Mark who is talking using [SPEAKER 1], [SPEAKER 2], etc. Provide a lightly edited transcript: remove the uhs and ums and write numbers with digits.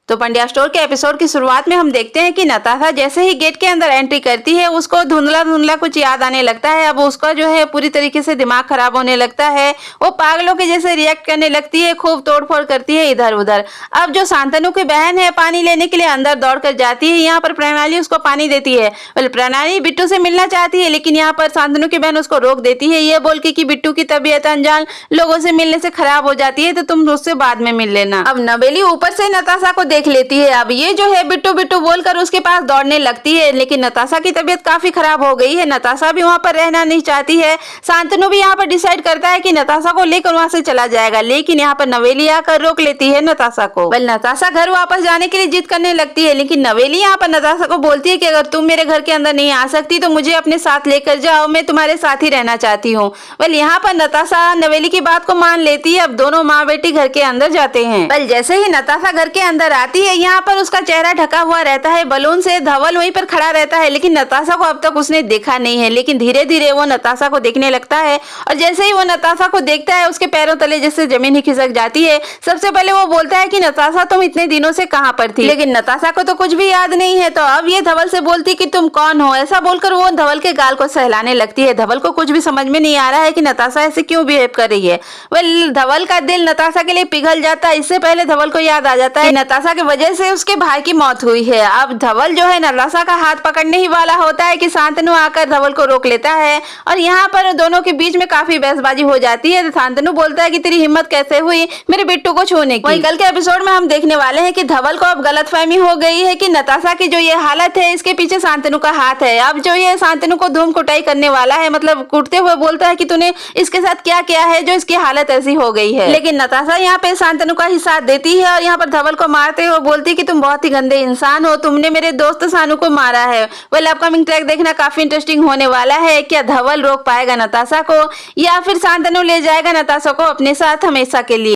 [SPEAKER 1] तो पंड्या स्टोर के एपिसोड की शुरुआत में हम देखते हैं कि नताशा जैसे ही गेट के अंदर एंट्री करती है उसको धुंधला धुंधला कुछ याद आने लगता है। अब उसका जो है पूरी तरीके से दिमाग खराब होने लगता है। वो पागलों के जैसे रिएक्ट करने लगती है, खूब तोड़फोड़ करती है इधर उधर। अब जो शांतनु की बहन है पानी लेने के लिए अंदर दौड़ कर जाती है। यहाँ पर प्रणाली उसको पानी देती है। प्रणाली बिट्टू से मिलना चाहती है, लेकिन यहाँ पर शांतनु की बहन उसको रोक देती है, ये बोल के कि बिट्टू की तबीयत अनजान लोगों से मिलने से खराब हो जाती है, तो तुम उससे बाद में मिल लेना। अब नवेली ऊपर से नताशा को देख लेती है। अब ये जो है बिट्टू बिट्टू बोलकर उसके पास दौड़ने लगती है, लेकिन नताशा की तबीयत काफी खराब हो गई है। नताशा भी वहाँ पर रहना नहीं चाहती है। शांतनु भी यहाँ पर डिसाइड करता है कि नताशा को लेकर वहाँ से चला जाएगा, लेकिन यहाँ पर नवेली आकर रोक लेती है नताशा को। नताशा घर वापस जाने के लिए जिद करने लगती है, लेकिन नवेली यहाँ पर नताशा को बोलती है कि अगर तुम मेरे घर के अंदर नहीं आ सकती तो मुझे अपने साथ लेकर जाओ, मैं तुम्हारे साथ ही रहना चाहती हूँ। यहाँ पर नताशा नवेली की बात को मान लेती है। अब दोनों माँ बेटी घर के अंदर जाते हैं। जैसे ही नताशा घर के अंदर आती है, यहाँ पर उसका चेहरा ढका हुआ रहता है बलून से। धवल वहीं पर खड़ा रहता है, लेकिन नताशा को अब तक उसने देखा नहीं है। लेकिन धीरे धीरे वो नताशा को देखने लगता है, और जैसे ही वो नताशा को देखता है उसके पैरों तले जैसे जमीन ही खिसक जाती है। सबसे पहले वो बोलता है कि नताशा तुम इतने दिनों से कहाँ पर थी, लेकिन नताशा को तो कुछ भी याद नहीं है। तो अब ये धवल से बोलती कि तुम कौन हो। ऐसा बोलकर वो धवल के गाल को सहलाने लगती है। धवल को कुछ भी समझ में नहीं आ रहा है कि नताशा ऐसे क्यों बिहेव कर रही है। धवल का दिल नताशा के लिए पिघल जाता है। इससे पहले धवल को याद आ जाता है नताशा की वजह से उसके भाई की मौत हुई है। अब धवल जो है नताशा का हाथ पकड़ने ही वाला होता है कि शांतनु आकर धवल को रोक लेता है, और यहाँ पर दोनों के बीच में काफी बहसबाजी हो जाती है। शांतनु बोलता है कि तेरी हिम्मत कैसे हुई मेरे बिट्टू को छूने की। वहीं कल के एपिसोड में हम देखने वाले हैं कि धवल को अब गलतफहमी हो गई है कि नताशा की जो ये हालत है इसके पीछे शांतनु का हाथ है। अब जो ये शांतनु को धूम कुटाई करने वाला है, मतलब कूटते हुए बोलता है कि तूने इसके साथ क्या किया है जो इसकी हालत ऐसी हो गई है। लेकिन नताशा यहाँ पे शांतनु का ही साथ देती है, और यहाँ पर धवल को मारते हुए बोलती है कि तुम बहुत ही गंदे इंसान हो, तुमने मेरे दोस्त शानू को मारा है। अपकमिंग ट्रैक देखना काफी इंटरेस्टिंग होने वाला है। क्या धवल रोक पाएगा नताशा को, या फिर शांतनु ले जाएगा नताशा को अपने साथ हमेशा के लिए।